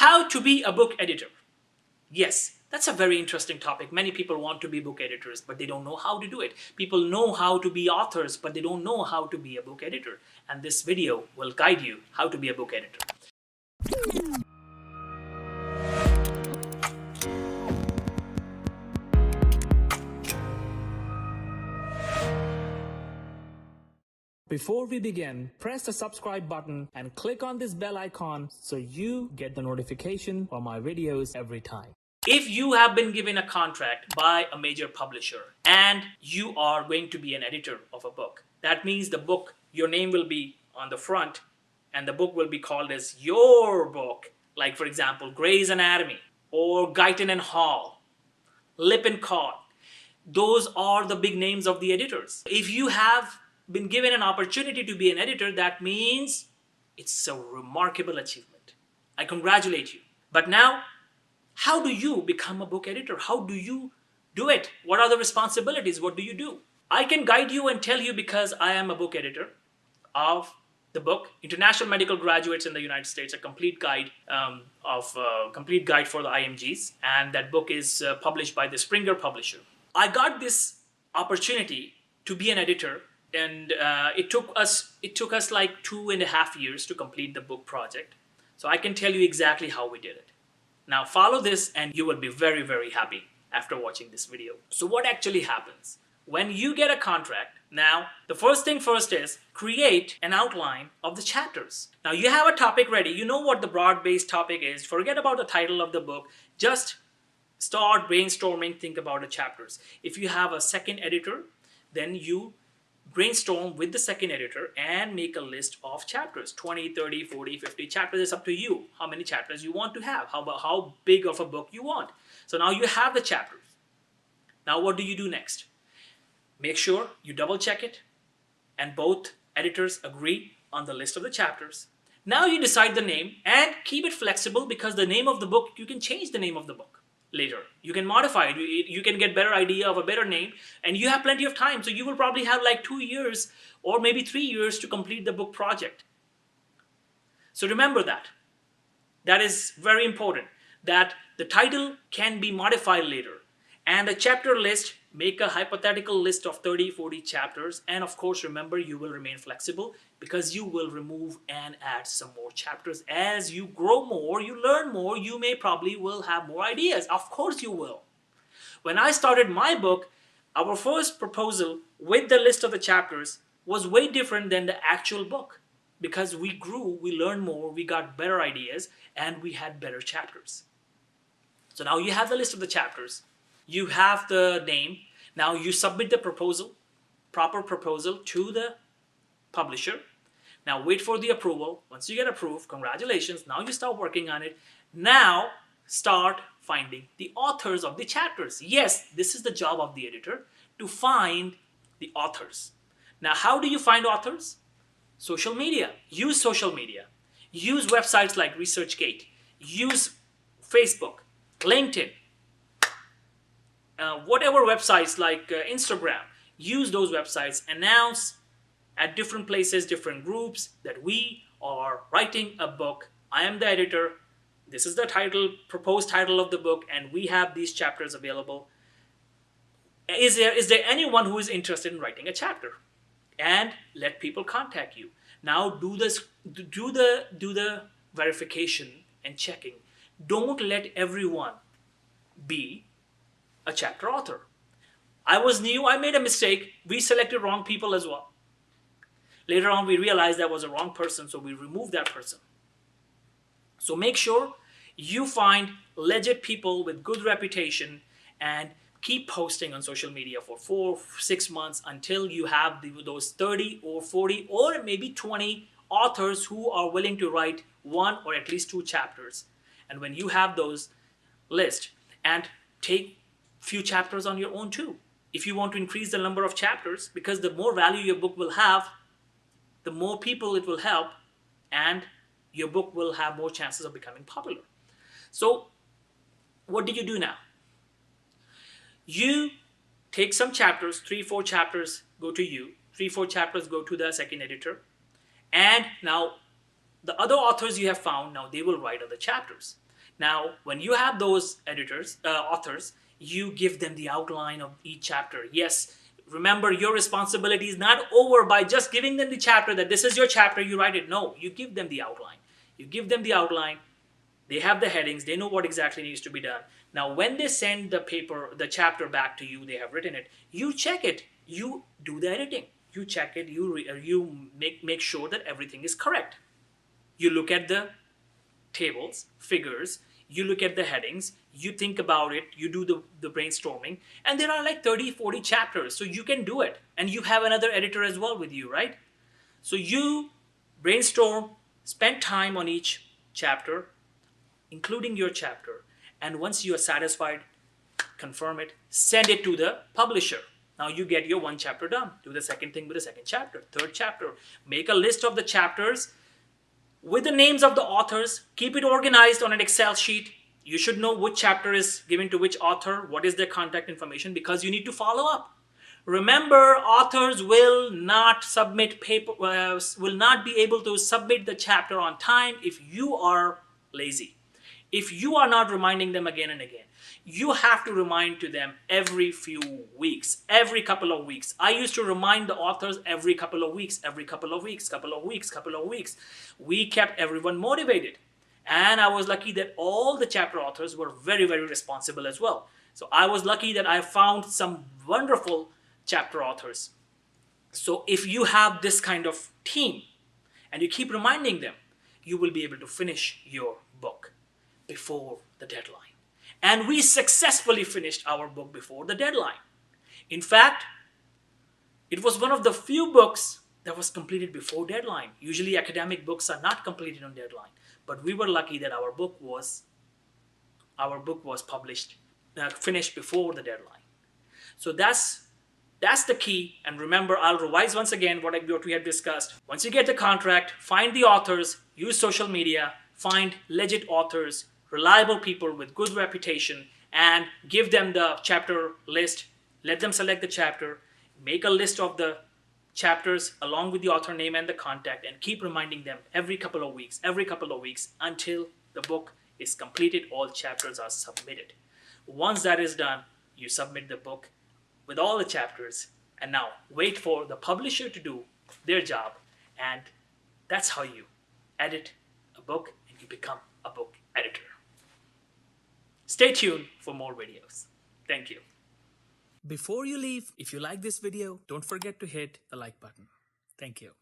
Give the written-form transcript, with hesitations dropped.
How to be a book editor. Yes, that's a very interesting topic. Many people want to be book editors, but they don't know how to do it. People know how to be authors, but they don't know how to be a book editor. And this video will guide you how to be a book editor. Before we begin, press the subscribe button and click on this bell icon so you get the notification for my videos every time. If you have been given a contract by a major publisher and you are going to be an editor of a book, that means the book, your name will be on the front and the book will be called as your book. Like for example, Grey's Anatomy or Guyton and Hall, Lippincott. Those are the big names of the editors. If you have been given an opportunity to be an editor, that means it's a remarkable achievement. I congratulate you. But now, how do you become a book editor? How do you do it? What are the responsibilities? What do you do? I can guide you and tell you because I am a book editor of the book International Medical Graduates in the United States, a complete guide complete guide for the IMGs, and that book is published by the Springer publisher. I got this opportunity to be an editor, and it took us like 2.5 years to complete the book project. So I can tell you exactly how we did it. Now follow this and you will be very, very happy after watching this video. So what actually happens when you get a contract? Now, the first thing first is create an outline of the chapters. Now you have a topic ready. You know what the broad-based topic is. Forget about the title of the book. Just start brainstorming, think about the chapters. If you have a second editor, then you brainstorm with the second editor and make a list of chapters. 20, 30, 40, 50 chapters. It's up to you how many chapters you want to have, how big of a book you want. So now you have the chapters. Now what do you do next? Make sure you double check it and both editors agree on the list of the chapters. Now you decide the name and keep it flexible, because the name of the book, you can change the name of the book later. You can modify it. You can get better idea of a better name, and you have plenty of time. So you will probably have like 2 years or maybe 3 years to complete the book project. So remember that. That is very important, that the title can be modified later. And the chapter list, make a hypothetical list of 30, 40 chapters. And of course, remember, you will remain flexible because you will remove and add some more chapters. As you grow more, you learn more, you may probably will have more ideas. Of course you will. When I started my book, our first proposal with the list of the chapters was way different than the actual book, because we grew, we learned more, we got better ideas, and we had better chapters. So now you have the list of the chapters. You have the name. Now you submit the proposal, proper proposal, to the publisher. Now wait for the approval. Once you get approved, congratulations. Now you start working on it. Now start finding the authors of the chapters. Yes, this is the job of the editor, to find the authors. Now how do you find authors? Social media. Use social media. Use websites like ResearchGate. Use Facebook, LinkedIn. Whatever websites like Instagram, use those websites, announce at different places, different groups, that we are writing a book. I am the editor. This is the title, proposed title of the book, and we have these chapters available. Is there anyone who is interested in writing a chapter? And let people contact you. Now do the verification and checking. Don't let everyone be a chapter author. I was new, I made a mistake. We selected wrong people as well. Later on, we realized that was a wrong person, so we removed that person. So make sure you find legit people with good reputation and keep posting on social media for 4-6 months until you have those 30 or 40 or maybe 20 authors who are willing to write 1 or at least 2 chapters. And when you have those list, and take few chapters on your own too. If you want to increase the number of chapters, because the more value your book will have, the more people it will help, and your book will have more chances of becoming popular. So what do you do now? You take some chapters, 3-4 chapters go to you, 3-4 chapters go to the second editor, and now the other authors you have found, now they will write other chapters. Now, when you have those authors, you give them the outline of each chapter. Yes, remember, your responsibility is not over by just giving them the chapter, that this is your chapter, you write it. No, you give them the outline. You give them the outline. They have the headings. They know what exactly needs to be done. Now, when they send the chapter back to you, they have written it. You check it. You do the editing. You check it. You make sure that everything is correct. You look at the tables, figures. You look at the headings. You think about it. You do the brainstorming. And there are like 30, 40 chapters. So you can do it. And you have another editor as well with you, right? So you brainstorm, spend time on each chapter, including your chapter, and once you are satisfied, confirm it, send it to the publisher. Now you get your one chapter done. Do the second thing with the second chapter, third chapter. Make a list of the chapters with the names of the authors. Keep it organized on an Excel sheet. You should know which chapter is given to which author, what is their contact information, because you need to follow up. Remember, authors will not will not be able to submit the chapter on time if you are lazy. If you are not reminding them again and again. You have to remind to them every few weeks, every couple of weeks. I used to remind the authors every couple of weeks, every couple of weeks, couple of weeks, couple of weeks. We kept everyone motivated. And I was lucky that all the chapter authors were very, very responsible as well. So I was lucky that I found some wonderful chapter authors. So if you have this kind of team and you keep reminding them, you will be able to finish your book before the deadline. And we successfully finished our book before the deadline. In fact, it was one of the few books that was completed before deadline. Usually academic books are not completed on deadline, but we were lucky that our book was published, finished before the deadline. So that's the key. And remember, I'll revise once again what we have discussed. Once you get the contract, find the authors, use social media, find legit authors, reliable people with good reputation, and give them the chapter list. Let them select the chapter. Make a list of the chapters along with the author name and the contact, and keep reminding them every couple of weeks until the book is completed, all chapters are submitted. Once that is done, you submit the book with all the chapters, and now wait for the publisher to do their job, and that's how you edit a book and you become a book editor. Stay tuned for more videos. Thank you. Before you leave, if you like this video, don't forget to hit the like button. Thank you.